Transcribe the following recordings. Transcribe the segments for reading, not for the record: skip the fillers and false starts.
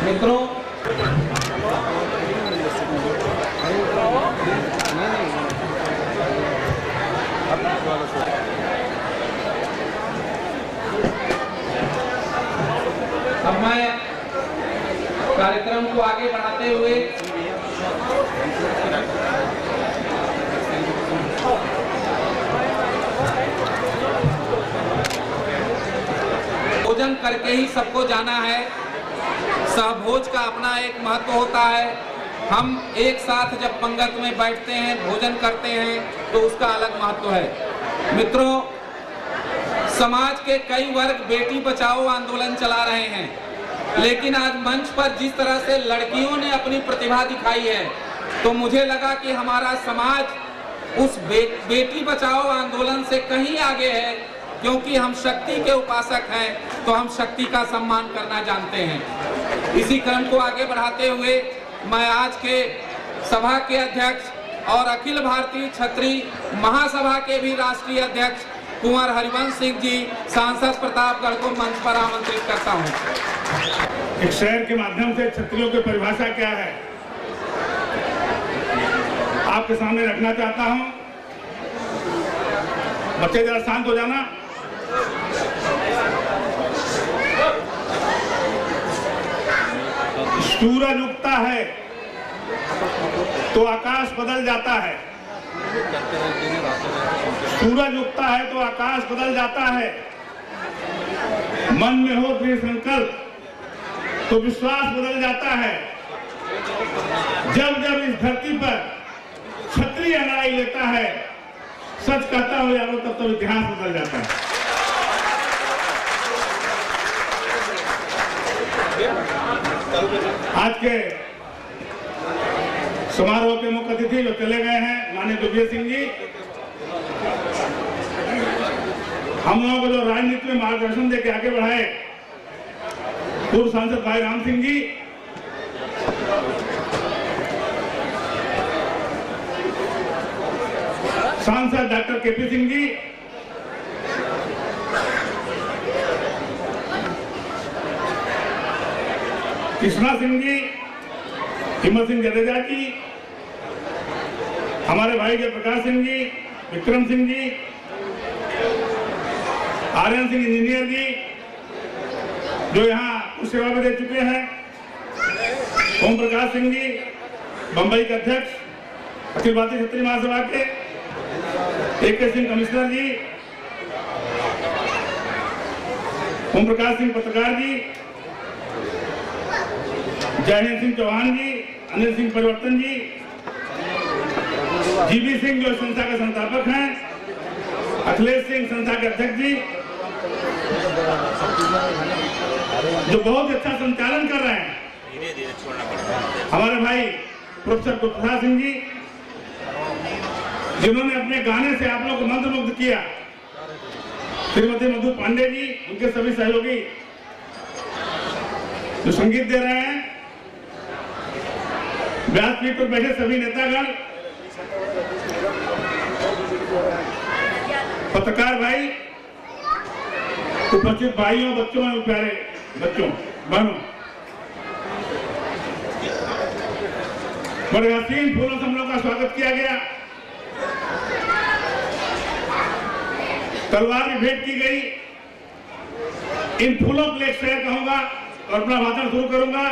मित्रों, अब मैं कार्यक्रम को आगे बढ़ाते हुए भोजन करके ही सबको जाना है। सहभोज का अपना एक महत्व होता है। हम एक साथ जब पंगत में बैठते हैं, भोजन करते हैं, तो उसका अलग महत्व है। मित्रों, समाज के कई वर्ग बेटी बचाओ आंदोलन चला रहे हैं, लेकिन आज मंच पर जिस तरह से लड़कियों ने अपनी प्रतिभा दिखाई है, तो मुझे लगा कि हमारा समाज उस बेटी बचाओ आंदोलन से कहीं आगे है, क्योंकि हम शक्ति के उपासक हैं, तो हम शक्ति का सम्मान करना जानते हैं। इसी क्रम को आगे बढ़ाते हुए मैं आज के सभा के अध्यक्ष और अखिल भारतीय क्षत्रिय महासभा के भी राष्ट्रीय अध्यक्ष कुंवर हरिवंश सिंह जी, सांसद प्रतापगढ़ को मंच पर आमंत्रित करता हूं। एक शेर के माध्यम से क्षत्रियों की परिभाषा क्या है आपके सामने रखना चाहता हूं। बच्चे जरा शांत हो जाना। सूरज उगता है तो आकाश बदल जाता है। सूरज उगता है तो आकाश बदल जाता है। मन में हो दृढ़ संकल्प तो विश्वास बदल जाता है। जब जब इस धरती पर क्षत्रिय अंगड़ाई लेता है, सच कहता हूं यारों, तब तब इतिहास बदल जाता है। आज के समारोह के मुख्य अतिथि जो चले गए हैं, माननीय दुर्गे सिंह जी, हम लोगों को जो राजनीति में मार्गदर्शन देके आगे बढ़ाए, पूर्व सांसद भाई राम सिंह जी, सांसद डॉक्टर केपी सिंह जी, कृष्णा सिंह जी, हिम्मत सिंह जडेजा जी, हमारे भाई जयप्रकाश सिंह जी, विक्रम सिंह जी, आर्यन सिंह इंजीनियर जी, जो यहाँ कुछ सेवा भी दे चुके हैं, ओम प्रकाश सिंह जी, बंबई के अध्यक्ष अखिल भारतीय क्षत्रिय महासभा के, AK सिंह कमिश्नर जी, ओम प्रकाश सिंह पत्रकार जी, जयहिंद सिंह चौहान जी, अनिल सिंह परिवर्तन जी, GB सिंह जो संस्था के संस्थापक हैं, अखिलेश सिंह संस्था के अध्यक्ष जी, जो बहुत अच्छा संचालन कर रहे हैं, हमारे भाई प्रोफेसर गुप्ता सिंह जी, जिन्होंने अपने गाने से आप लोग को मंत्रमुग्ध किया, श्रीमती मधु पांडे जी, उनके सभी सहयोगी जो संगीत दे रहे हैं, व्यासपीठ पर बैठे सभी नेतागण, पत्रकार भाई, उपस्थित भाइयों, बच्चों और प्यारे बच्चों, बहनों, बड़े हसीन फूलों से हम लोग का स्वागत किया गया। तलवार भी भेंट की गई। इन फूलों के लिए शेर कहूंगा और अपना भाषण शुरू करूंगा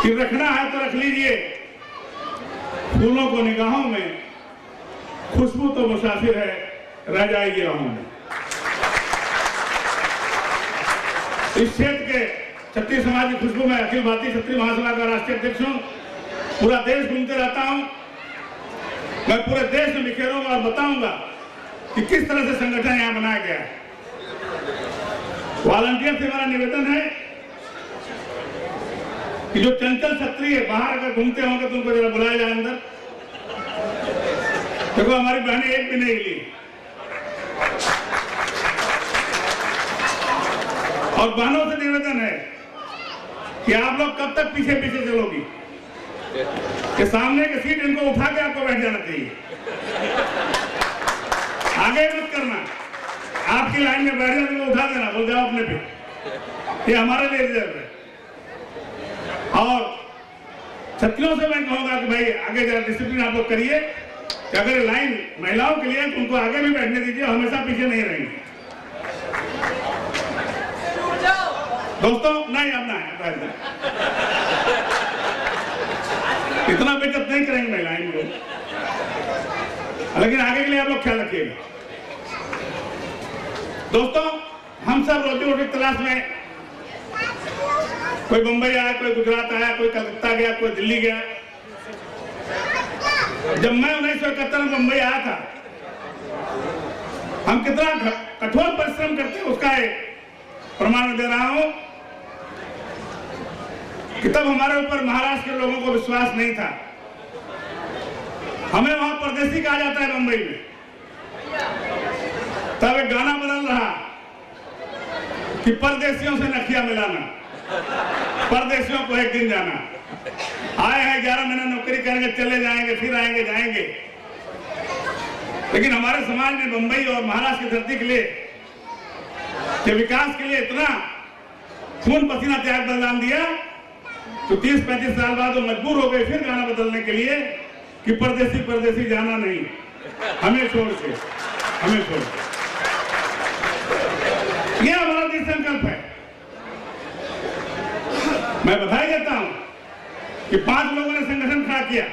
कि रखना है तो रख लीजिए फूलों को निगाहों में, खुशबू तो मुसाफिर है, रह जाएगी राहों में। इस क्षेत्र के क्षत्रिय समाज की खुशबू में अखिल भारतीय क्षत्रिय महासभा का राष्ट्रीय अध्यक्ष हूं। पूरा देश घूमते रहता हूं। मैं पूरे देश में बिखेरूंगा और बताऊंगा कि किस तरह से संगठन यहां बनाया गया है। वॉलंटियर से हमारा निवेदन है कि जो चंचल क्षत्रिय बाहर अगर घूमते होंगे तो उनको जरा बुलाया जाए अंदर। देखो हमारी बहनें एक भी नहीं ली, और बहनों से निवेदन है कि आप लोग कब तक पीछे पीछे चलोगी, कि सामने की सीट इनको उठा के आपको बैठ जाना चाहिए, आगे मत करना। आपकी लाइन में बैठ जाए तो उठा देना, बोल जाओ अपने पे, ये हमारे लिए रिजर्व है। और छत्रियों से मैं कहूंगा कि भाई आगे जरा डिसिप्लिन आप लोग करिए कि अगर लाइन महिलाओं के लिए तो उनको आगे भी बैठने दीजिए, हमेशा पीछे नहीं रहेंगे। दोस्तों नहीं, अब ना है, इतना बेइज्जत नहीं करेंगे महिलाएं को, लेकिन आगे के लिए आप लोग ख्याल रखिएगा। दोस्तों, हम सब रोजी रोटी तलाश में, कोई मुंबई आया, कोई गुजरात आया, कोई कलकत्ता गया, कोई दिल्ली गया। जब मैं 1971 में मुंबई आया था, हम कितना कठोर परिश्रम करते हैं उसका एक प्रमाण दे रहा हूं कि तब हमारे ऊपर महाराष्ट्र के लोगों को विश्वास नहीं था। हमें वहां परदेसी कहा जाता है मुंबई में। तब एक गाना बदल रहा कि परदेसियों से नखिया मिलाना, परदेसियों को एक दिन जाना। आए हैं 11 महीने नौकरी करेंगे, चले जाएंगे, फिर आएंगे जाएंगे। लेकिन हमारे समाज ने मुंबई और महाराष्ट्र की धरती के लिए, के विकास के लिए इतना खून पसीना त्याग बलिदान दिया तो 30-35 साल बाद वो मजबूर हो गए फिर गाना बदलने के लिए कि परदेसी परदेसी जाना नहीं, हमें छोड़ के, हमें छोड़ के। यह हमारा दृढ़ संकल्प है। मैं बधाई देता हूं कि 5 लोगों ने संगठन खड़ा किया।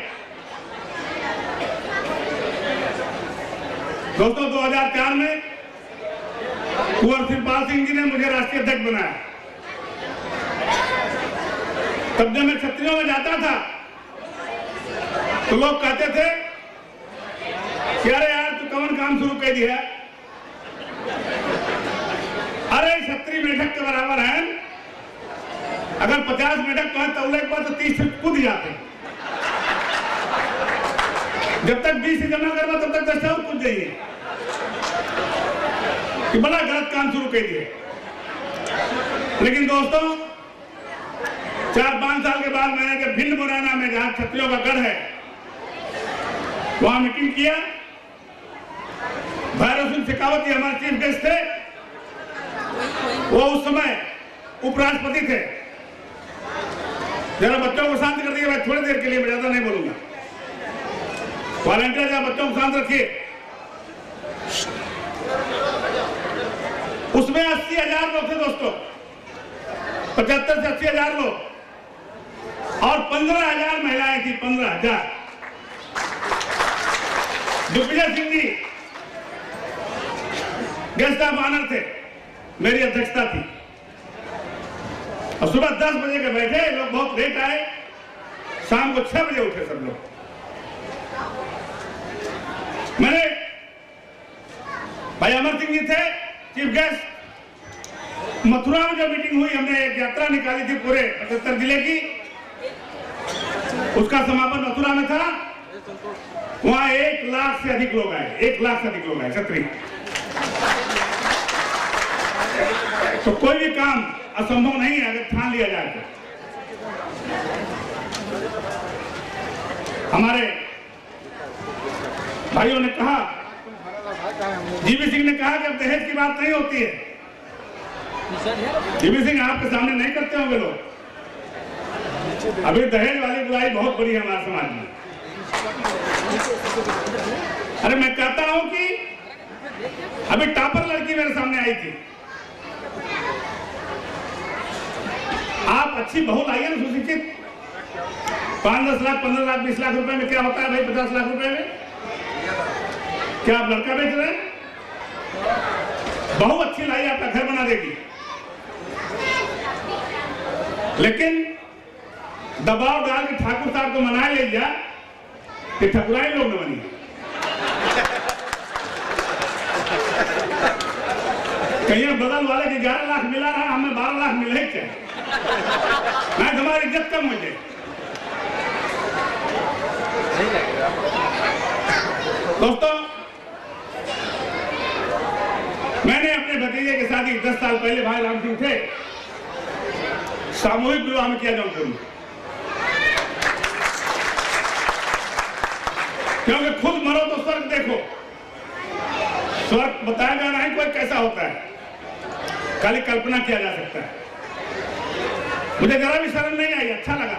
दोस्तों, 2004 में कुंवर शिवपाल सिंह जी ने मुझे राष्ट्रीय अध्यक्ष बनाया। तब जब मैं छत्रियों में जाता था तो लोग कहते थे कि अरे यार तू कौन काम शुरू कर दिया, अरे छत्री मेढक के बराबर है, अगर 50 मेढक तो है तौले के बाद तो 30 से कूद जाते। जब तक 20 से जमा करवा तब तक 10 और कूद जाइए कि बड़ा गलत काम शुरू कर दिए। लेकिन दोस्तों, 4-5 साल के बाद मैंने जब भिंड मुरैना में जहां छत्रियों का गढ़ है वहां मीटिंग किया। भैरव सिंह शेखावत हमारे चीफ गेस्ट थे, वो उस समय उपराष्ट्रपति थे। जरा बच्चों को शांत कर दिए भाई, थोड़ी देर के लिए, मैं ज्यादा नहीं बोलूंगा। वॉलंटियर जरा बच्चों को शांत रखिए। उसमें 80,000 लोग थे दोस्तों, 75 से 80,000 लोग, और 15,000 महिलाएं थी, 15,000। Digvijay Singh ji guest of honour थे, मेरी अध्यक्षता थी। और सुबह 10 बजे के बैठे, लोग बहुत लेट आए, शाम को 6 बजे उठे सब लोग। मैंने, भाई अमर सिंह जी थे चीफ गेस्ट। मथुरा में जो मीटिंग हुई, हमने एक यात्रा निकाली थी पूरे 75 जिले की, उसका समापन मथुरा में था। वहां 1 लाख से अधिक लोग आए, 1 लाख से अधिक लोग आए छत्री। तो कोई भी काम असंभव नहीं है अगर ठान लिया जाए तो। हमारे भाइयों ने कहा, जीवी सिंह ने कहा कि अब दहेज की बात नहीं होती है। जीवी सिंह आपके सामने नहीं करते होंगे लोग, अभी दहेज वाली बुराई बहुत बड़ी है हमारे समाज में। अरे मैं कहता हूं कि अभी टॉपर लड़की मेरे सामने आई थी। आप अच्छी बहू लाइए ना, सुशिक्षित। 5-10 लाख, 15 लाख, 20 लाख रुपए में क्या होता है भाई? 50 लाख रुपए में क्या आप लड़का बेच रहे हैं? बहू अच्छी लाई आपका घर बना देगी, लेकिन दबाव डाल के ठाकुर साहब को मना ले जा कि ठकुराई लोग न बनी। कहीं बदल वाले के 11 लाख मिला रहा, हमें 12 लाख मिले क्या? मैं हमारी इज्जत कम हो जाए। दोस्तों, मैंने अपने भतीजे की शादी 10 साल पहले, भाई राम सिंह थे, सामूहिक विवाह में किया जौनपुर में। क्योंकि खुद मरो तो स्वर्ग देखो। स्वर्ग बताया जा नहीं कोई कैसा होता है, खाली कल्पना किया जा सकता है। मुझे जरा भी शर्म नहीं आई, अच्छा लगा।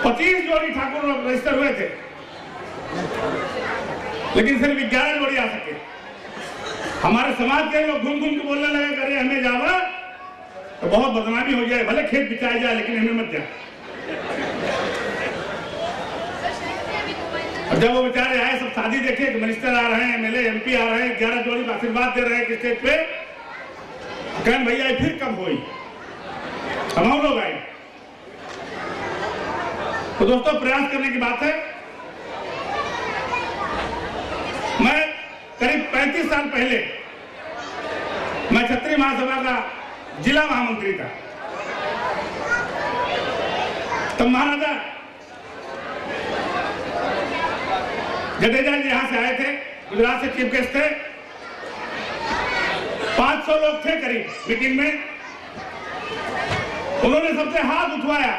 25 जोड़ी ठाकुर रजिस्टर हुए थे, लेकिन सिर्फ 11 जोड़ी आ सके। हमारे समाज के लोग घूम घूम के बोलने लगे, अरे हमें जावा तो बहुत बदनामी हो जाए, भले खेत बिछाया जाए लेकिन हमें मत जाए। और जब वो बेचारे आए, सब शादी देखे कि मिनिस्टर आ रहे हैं, एमएलए एमपी आ रहे हैं, 11 जोड़ी का आशीर्वाद दे रहे हैं स्टेज पे, कहन भैया फिर कब हुई, हम लोग आए। तो दोस्तों प्रयास करने की बात है। मैं करीब 35 साल पहले मैं क्षत्रिय महासभा का जिला महामंत्री था। तब महाराजा जडेजा जी यहां से आए थे, गुजरात से चीफ गेस्ट थे। 500 लोग थे करीब मीटिंग में। उन्होंने सबसे हाथ उठवाया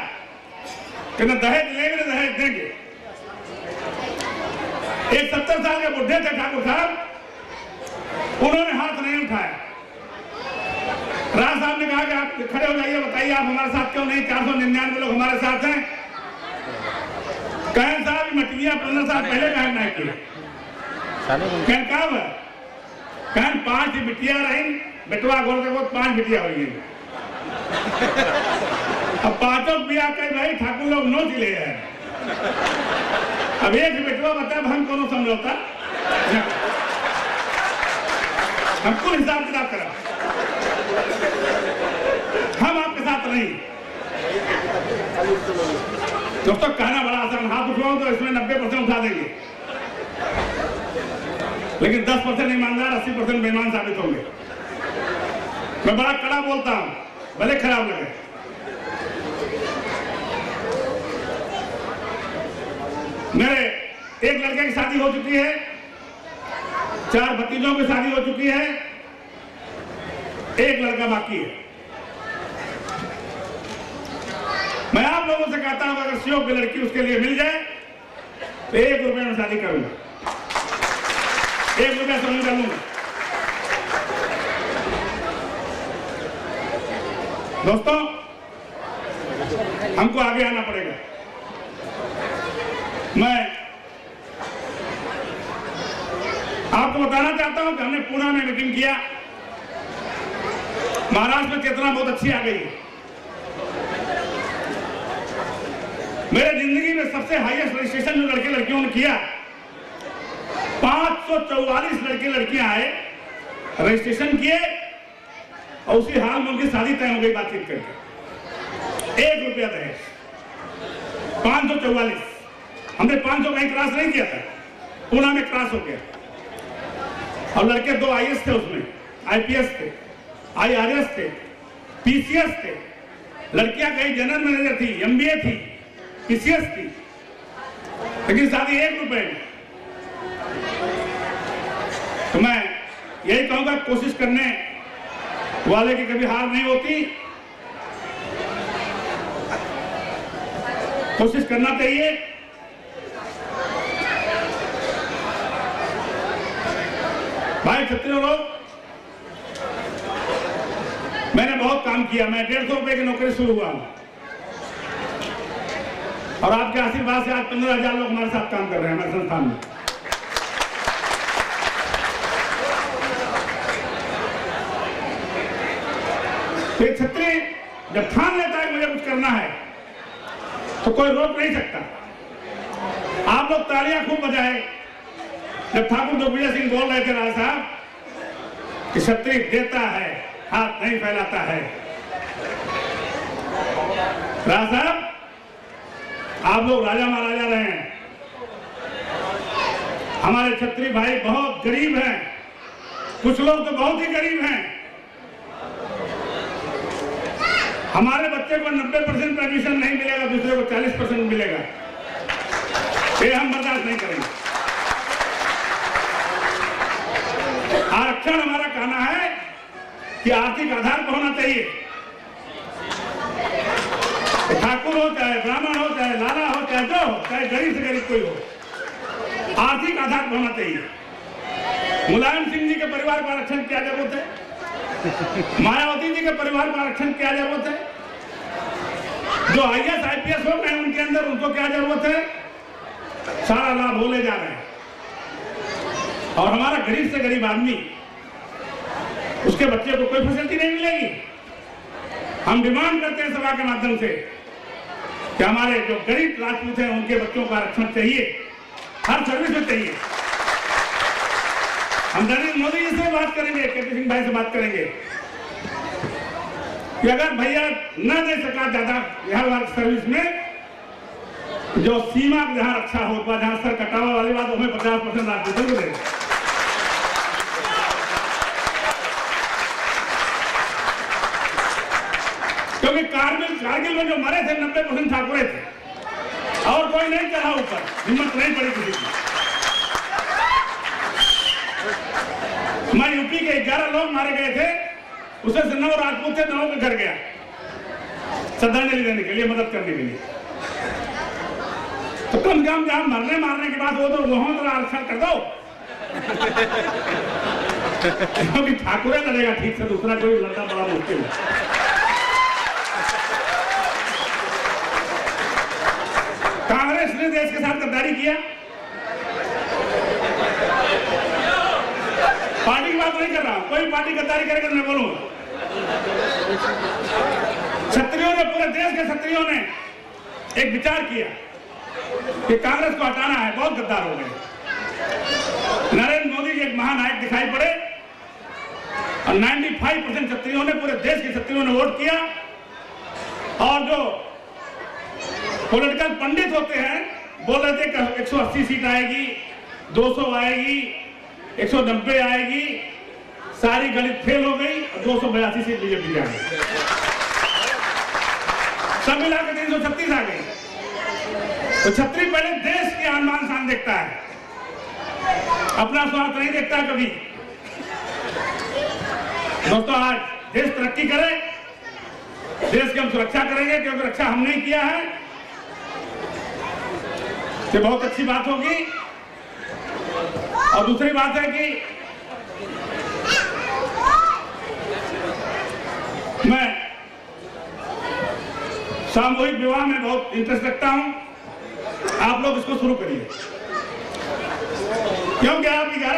कि न दहेज लेंगे न दहेज देंगे। एक 70 साल के बुढ़े थे ठाकुर साहब, उन्होंने हाथ नहीं उठाया। राज साहब ने कहा कि आप खड़े हो जाइए, बताइए आप हमारे साथ क्यों नहीं, 499 लोग हमारे साथ हैं। कहन साहब मटिया 15 साल पहले कहन नहीं किया, कहन कब है, कहन 5 बिटिया रही, बेटवा गोल के 5 बिटिया हो गई। अब 5 बिया कह भाई ठाकुर लोग नोच ले हैं। अब एक बेटवा बता हम कौन समझौता, हमको हिसाब किताब करा, हम आपके साथ नहीं। दोस्तों कहना बड़ा आसान, हाथ उठाओ तो इसमें 90% उठा देंगे, लेकिन 10% ईमानदार 80% बेईमान साबित होंगे। मैं बड़ा कड़ा बोलता हूं, भले खराब लगे। मेरे एक लड़के की शादी हो चुकी है, 4 भतीजों की शादी हो चुकी है, एक लड़का बाकी है। मैं आप लोगों से कहता हूं अगर शिव की लड़की उसके लिए मिल जाए तो 1 रुपए में शादी करूंगा, 1 रुपया समझ कर लूंगा। दोस्तों हमको आगे आना पड़ेगा। मैं आपको बताना चाहता हूं कि हमने पुणे में मीटिंग किया, महाराष्ट्र में चेतना बहुत अच्छी आ गई है। मेरे जिंदगी में सबसे हाईएस्ट रजिस्ट्रेशन जो लड़के लड़कियों ने किया, 544 लड़के लड़कियां आए, रजिस्ट्रेशन किए और उसी हाल में उनकी शादी तय हो गई बातचीत करके। 1 रुपया दहेज, 544। हमने 500 कहीं क्रॉस नहीं किया था, पुणे में क्रॉस हो गया। और लड़के 2 आईएएस थे, उसमें आईपीएस थे, आईआरएस थे, पीसीएस थे। लड़कियां कहीं जनरल मैनेजर थी, एमबीए थी, पीसीएस थी, लेकिन शादी 1 रुपए में। तो मैं यही कहूंगा, कोशिश करने वाले की कभी हार नहीं होती, कोशिश करना चाहिए। भाई क्षत्रिय लोग, मैंने बहुत काम किया। मैं 150 रुपए की नौकरी शुरू हुआ हूं और आपके आशीर्वाद से आज 15,000 लोग हमारे साथ काम कर रहे हैं हमारे संस्थान में। तो क्षत्रिय जब ठान लेता है मुझे कुछ करना है तो कोई रोक नहीं सकता। आप लोग तालियां खूब बजाए जब ठाकुर दिग्विजय सिंह बोल रहे थे राज साहब कि क्षत्रिय देता है, हाथ नहीं फैलाता है। राज साहब, आप लोग राजा महाराजा रहे हैं, हमारे क्षत्रिय भाई बहुत गरीब हैं, कुछ लोग तो बहुत ही गरीब हैं। हमारे बच्चे को 90% एडमिशन नहीं मिलेगा, दूसरे को 40% मिलेगा, ये हम बर्दाश्त नहीं करेंगे। आरक्षण हमारा कहना है कि आर्थिक आधार पर होना चाहिए। ठाकुर हो, चाहे ब्राह्मण हो, चाहे लाला हो, चाहे जो हो, चाहे गरीब से गरीब कोई हो, आर्थिक आधार पर होना चाहिए। मुलायम सिंह जी के परिवार को आरक्षण क्या जरूरत है? मायावती जी के परिवार को आरक्षण क्या जरूरत है? जो IAS IPS हो गए उनके अंदर उनको क्या जरूरत है? सारा लाभ बोले जा रहे हैं। और हमारा गरीब से गरीब आदमी, उसके बच्चे को कोई फैसिलिटी नहीं मिलेगी। हम डिमांड करते हैं सभा के माध्यम से कि हमारे जो गरीब राजपूत हैं उनके बच्चों का आरक्षण चाहिए, हर सर्विस में चाहिए। हम नरेंद्र मोदी जी से बात करेंगे, KP सिंह भाई से बात करेंगे कि अगर भैया न दे सका ज्यादा बिहार वर्ग सर्विस में, जो सीमा जहां रक्षा होगा, जहां सर कटावा वाली बात, हमें 50% राजपूतों को दे। क्योंकि कारगिल में जो मरे थे 90% ठाकुरे थे और कोई नहीं चढ़ा ऊपर, हिम्मत नहीं पड़ी किसी की। हमारे यूपी के 11 लोग मारे गए थे, उसमें से 9 राजपूत थे, 9 के घर गया श्रद्धांजलि देने के लिए, मदद करने के लिए। तो कम से कम जहां मरने मारने के बाद वो तो वहां आरक्षण कर दो। क्योंकि ठाकुरे लड़ेगा ठीक से, दूसरा कोई लड़ना बड़ा मुश्किल है। कांग्रेस ने देश के साथ गद्दारी किया। पार्टी की बात नहीं कर रहा हूं, कोई पार्टी गद्दारी करेगा मैं बोलूंगा। क्षत्रियों ने, पूरे देश के क्षत्रियों ने एक विचार किया कि कांग्रेस को हटाना है, बहुत गद्दार हो गए। नरेंद्र मोदी जी एक महानायक दिखाई पड़े और 95% क्षत्रियों ने, पूरे देश के क्षत्रियों ने वोट किया। और जो पॉलिटिकल पंडित होते हैं बोल रहे थे कि 180 सीट आएगी, 200 आएगी, 190 आएगी, सारी गणित फेल हो गई और 282 सीट बीजेपी की आ गई। सब मिलाकर 336 आ गई। तो छत्री पहले देश के आन शान देखता है, अपना स्वार्थ नहीं देखता कभी। दोस्तों, आज देश तरक्की करे, देश की हम सुरक्षा करेंगे, क्योंकि रक्षा हमने किया है। ये बहुत अच्छी बात होगी। और दूसरी बात है कि मैं सामूहिक विवाह में बहुत इंटरेस्ट रखता हूं। आप लोग इसको शुरू करिए, क्योंकि आप 11